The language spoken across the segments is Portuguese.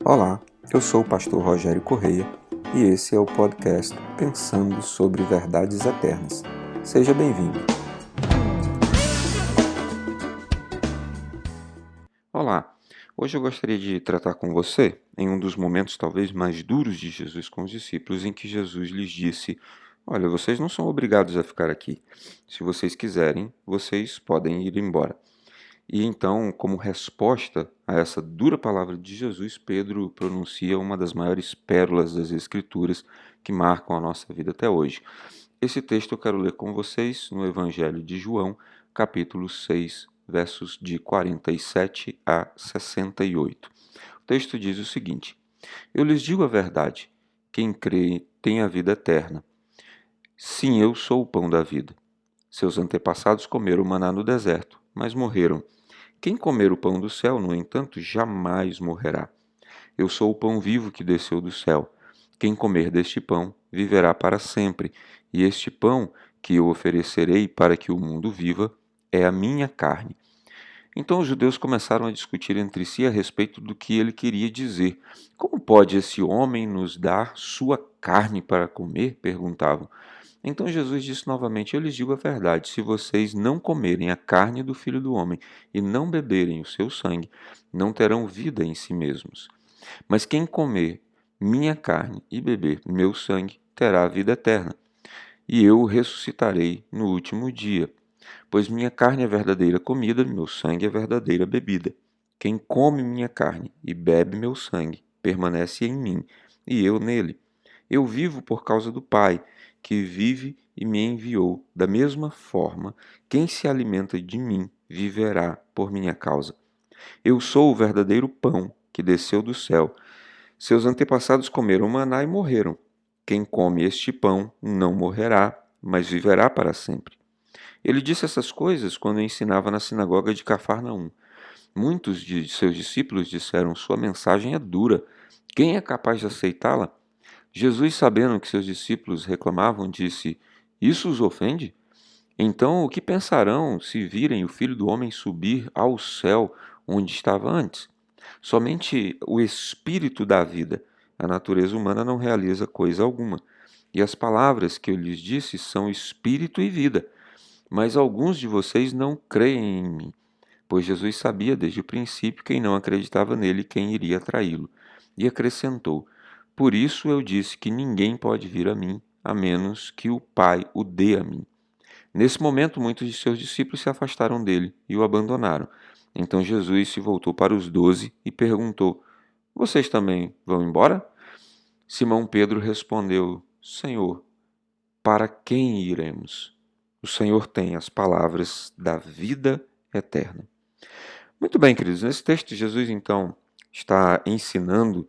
Olá, eu sou o pastor Rogério Correia e esse é o podcast Pensando sobre Verdades Eternas. Seja bem-vindo. Olá, hoje eu gostaria de tratar com você em um dos momentos talvez mais duros de Jesus com os discípulos, em que Jesus lhes disse: Olha, vocês não são obrigados a ficar aqui. Se vocês quiserem, vocês podem ir embora. E então, como resposta a essa dura palavra de Jesus, Pedro pronuncia uma das maiores pérolas das Escrituras que marcam a nossa vida até hoje. Esse texto eu quero ler com vocês no Evangelho de João, capítulo 6, versos de 47 a 68. O texto diz o seguinte: Eu lhes digo a verdade, quem crê tem a vida eterna. Sim, eu sou o pão da vida. Seus antepassados comeram maná no deserto, mas morreram. Quem comer o pão do céu, no entanto, jamais morrerá. Eu sou o pão vivo que desceu do céu. Quem comer deste pão, viverá para sempre, e este pão que eu oferecerei para que o mundo viva é a minha carne. Então os judeus começaram a discutir entre si a respeito do que ele queria dizer. Como pode esse homem nos dar sua carne para comer? Perguntavam. Então Jesus disse novamente: Eu lhes digo a verdade, se vocês não comerem a carne do Filho do Homem e não beberem o seu sangue, não terão vida em si mesmos. Mas quem comer minha carne e beber meu sangue terá a vida eterna, e eu o ressuscitarei no último dia. Pois minha carne é verdadeira comida, meu sangue é verdadeira bebida. Quem come minha carne e bebe meu sangue permanece em mim, e eu nele. Eu vivo por causa do Pai, que vive e me enviou. Da mesma forma, quem se alimenta de mim viverá por minha causa. Eu sou o verdadeiro pão que desceu do céu. Seus antepassados comeram maná e morreram. Quem come este pão não morrerá, mas viverá para sempre. Ele disse essas coisas quando ensinava na sinagoga de Cafarnaum. Muitos de seus discípulos disseram: Sua mensagem é dura. Quem é capaz de aceitá-la? Jesus, sabendo que seus discípulos reclamavam, disse: Isso os ofende? Então, o que pensarão se virem o Filho do Homem subir ao céu onde estava antes? Somente o Espírito dá vida. A natureza humana não realiza coisa alguma. E as palavras que eu lhes disse são espírito e vida. Mas alguns de vocês não creem em mim. Pois Jesus sabia desde o princípio quem não acreditava nele e quem iria traí-lo. E acrescentou: Por isso eu disse que ninguém pode vir a mim, a menos que o Pai o dê a mim. Nesse momento, muitos de seus discípulos se afastaram dele e o abandonaram. Então Jesus se voltou para os 12 e perguntou: Vocês também vão embora? Simão Pedro respondeu: Senhor, para quem iremos? O Senhor tem as palavras da vida eterna. Muito bem, queridos. Nesse texto, Jesus então está ensinando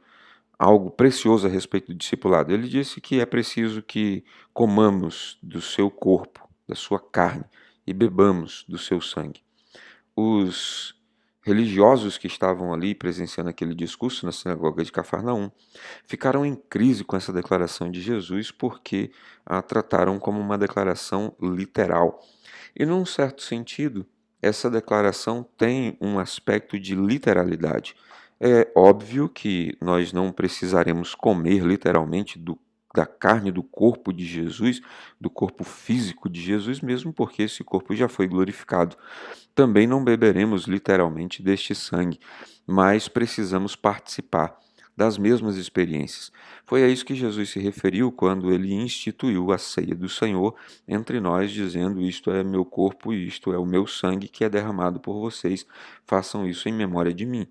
algo precioso a respeito do discipulado. Ele disse que é preciso que comamos do seu corpo, da sua carne, e bebamos do seu sangue. Os religiosos que estavam ali presenciando aquele discurso na sinagoga de Cafarnaum ficaram em crise com essa declaração de Jesus porque a trataram como uma declaração literal. E, num certo sentido, essa declaração tem um aspecto de literalidade. É óbvio que nós não precisaremos comer literalmente da carne do corpo de Jesus, do corpo físico de Jesus, mesmo porque esse corpo já foi glorificado. Também não beberemos literalmente deste sangue, mas precisamos participar das mesmas experiências. Foi a isso que Jesus se referiu quando ele instituiu a ceia do Senhor entre nós, dizendo: Isto é meu corpo e isto é o meu sangue que é derramado por vocês. Façam isso em memória de mim.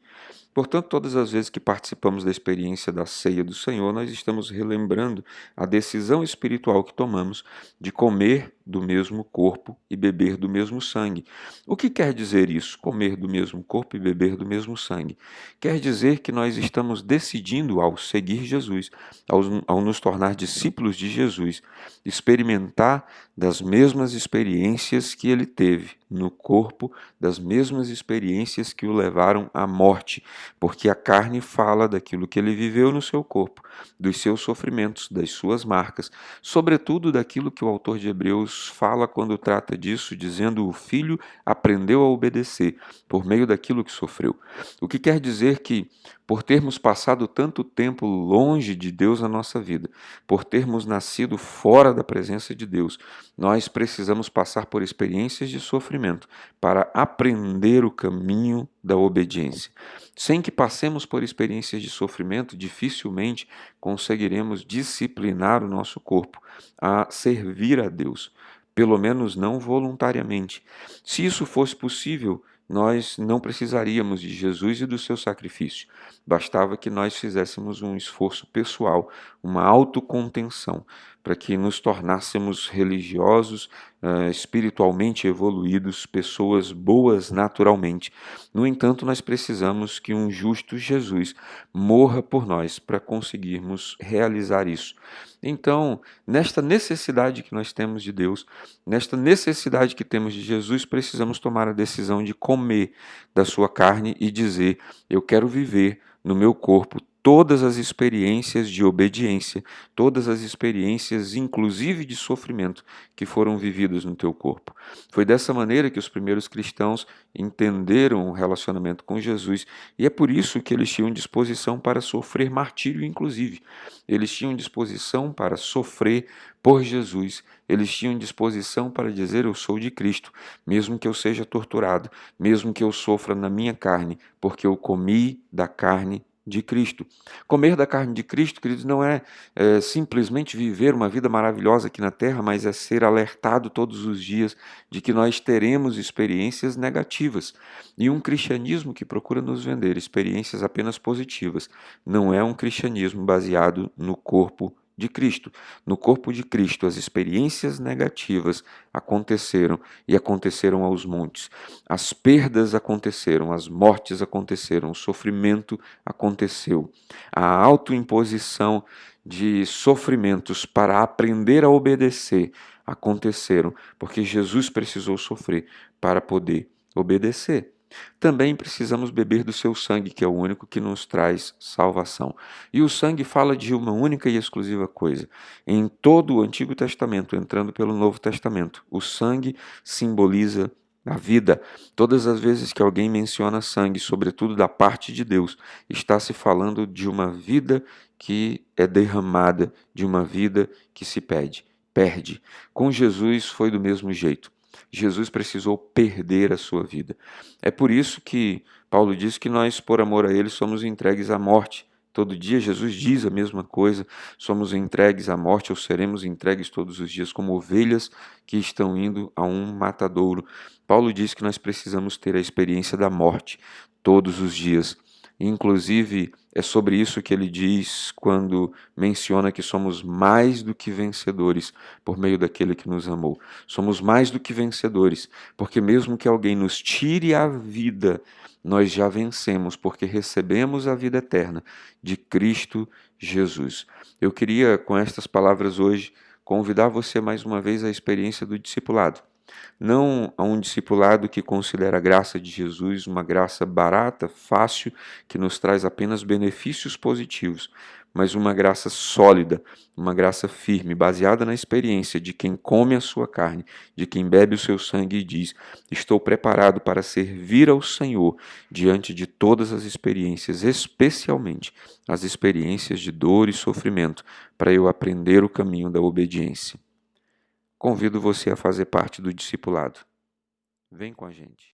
Portanto, todas as vezes que participamos da experiência da ceia do Senhor, nós estamos relembrando a decisão espiritual que tomamos de comer do mesmo corpo e beber do mesmo sangue. O que quer dizer isso? Comer do mesmo corpo e beber do mesmo sangue. Quer dizer que nós estamos decidindo, ao seguir Jesus, ao nos tornar discípulos de Jesus, experimentar das mesmas experiências que ele teve no corpo, das mesmas experiências que o levaram à morte, porque a carne fala daquilo que ele viveu no seu corpo, dos seus sofrimentos, das suas marcas, sobretudo daquilo que o autor de Hebreus fala quando trata disso, dizendo: o filho aprendeu a obedecer por meio daquilo que sofreu. O que quer dizer que, por termos passado tanto tempo longe de Deus na nossa vida, por termos nascido fora da presença de Deus, nós precisamos passar por experiências de sofrimento para aprender o caminho da obediência. Sem que passemos por experiências de sofrimento, dificilmente conseguiremos disciplinar o nosso corpo a servir a Deus, pelo menos não voluntariamente. Se isso fosse possível, nós não precisaríamos de Jesus e do seu sacrifício. Bastava que nós fizéssemos um esforço pessoal, uma autocontenção, para que nos tornássemos religiosos, espiritualmente evoluídos, pessoas boas naturalmente. No entanto, nós precisamos que um justo Jesus morra por nós para conseguirmos realizar isso. Então, nesta necessidade que nós temos de Deus, nesta necessidade que temos de Jesus, precisamos tomar a decisão de comer da sua carne e dizer: eu quero viver no meu corpo todas as experiências de obediência, todas as experiências, inclusive de sofrimento, que foram vividas no teu corpo. Foi dessa maneira que os primeiros cristãos entenderam o relacionamento com Jesus, e é por isso que eles tinham disposição para sofrer martírio, inclusive. Eles tinham disposição para sofrer por Jesus. Eles tinham disposição para dizer: eu sou de Cristo, mesmo que eu seja torturado, mesmo que eu sofra na minha carne, porque eu comi da carne de Cristo. Comer da carne de Cristo, queridos, não é simplesmente viver uma vida maravilhosa aqui na terra, mas é ser alertado todos os dias de que nós teremos experiências negativas. E um cristianismo que procura nos vender experiências apenas positivas não é um cristianismo baseado no corpo de Cristo. No corpo de Cristo, as experiências negativas aconteceram e aconteceram aos montes. As perdas aconteceram, as mortes aconteceram, o sofrimento aconteceu. A autoimposição de sofrimentos para aprender a obedecer aconteceram, porque Jesus precisou sofrer para poder obedecer. Também precisamos beber do seu sangue, que é o único que nos traz salvação. E o sangue fala de uma única e exclusiva coisa. Em todo o Antigo Testamento, entrando pelo Novo Testamento, o sangue simboliza a vida. Todas as vezes que alguém menciona sangue, sobretudo da parte de Deus, está se falando de uma vida que é derramada, de uma vida que se perde. Com Jesus foi do mesmo jeito. Jesus precisou perder a sua vida. É por isso que Paulo diz que nós, por amor a ele, somos entregues à morte. Todo dia Jesus diz a mesma coisa, somos entregues à morte, ou seremos entregues todos os dias como ovelhas que estão indo a um matadouro. Paulo diz que nós precisamos ter a experiência da morte todos os dias. Inclusive, é sobre isso que ele diz quando menciona que somos mais do que vencedores por meio daquele que nos amou. Somos mais do que vencedores, porque mesmo que alguém nos tire a vida, nós já vencemos, porque recebemos a vida eterna de Cristo Jesus. Eu queria, com estas palavras hoje, convidar você mais uma vez à experiência do discipulado. Não a um discipulado que considera a graça de Jesus uma graça barata, fácil, que nos traz apenas benefícios positivos, mas uma graça sólida, uma graça firme, baseada na experiência de quem come a sua carne, de quem bebe o seu sangue e diz: estou preparado para servir ao Senhor diante de todas as experiências, especialmente as experiências de dor e sofrimento, para eu aprender o caminho da obediência. Convido você a fazer parte do discipulado. Vem com a gente.